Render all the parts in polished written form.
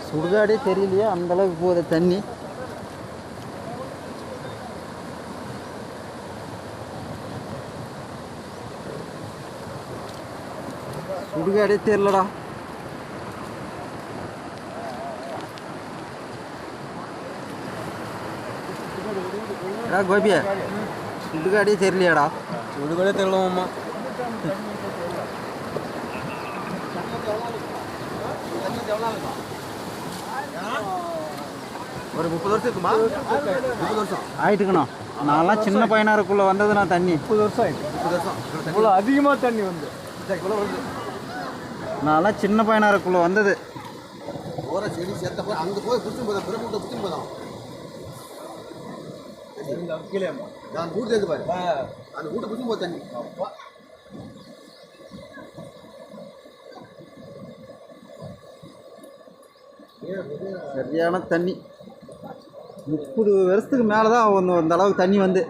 சுடுகாடே தெரியலையே, அந்தளவுக்கு போகுது தண்ணி. சுடுகாடே தெரியலடா. கோபியா, சுடுகாடே தெரியலையாடா? சுடுகாடே தெரியலமாம்மா. ஒரு 30 வருஷம் இருக்குமா? 30 வருஷம் ஆயிட்டுக்கண்ணா. நான்லாம் சின்ன பையனா இருக்குள்ள வந்தது. நான் தண்ணி 30 வருஷம் ஆயிடுச்சு. 30 வருஷம் இவ்வளோ அதிகமாக தண்ணி வந்து நான்லாம் சின்ன பையனா இருக்குள்ள வந்தது. ஓர செடி சேர்த்த போய் அங்கே போய் பிடிச்சி போதான், பிரம்மூட்டை பிடிச்சி போதான். நான் கூட்டு சேர்த்து பாரு, அந்த கூட்டை பிடிச்சி போது தண்ணி. சரியான தண்ணி. 30 வருஷத்துக்கு மேலே தான் அந்த அளவுக்கு தண்ணி வந்து.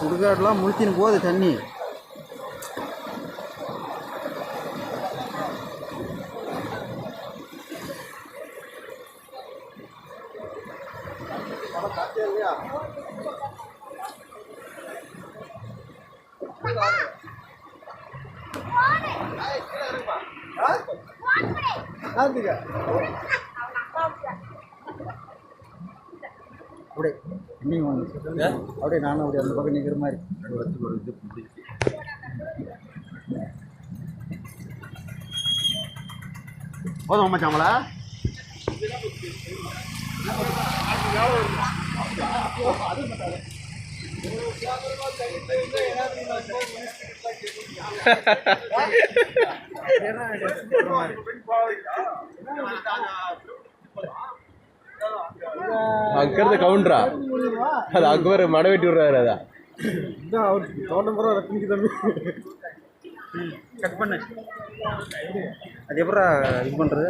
சுடுகாடெலாம் முழுத்தின்னு போகுது தண்ணி. அப்படியே நீங்கள் அப்படியே நானும் அப்படி அந்த பக்கம் நிற்கிற மாதிரி போதும் மச்சாமலா. அங்கிருந்து கவுண்டரா அது அங்கே ஒரு மடை வெட்டி விடுறாரு. அதான் அவர் தோட்டம் பூரா ரத்தனிக்கு தம்பி கட் பண்ணு. அது எப்படா இது பண்ணுறது?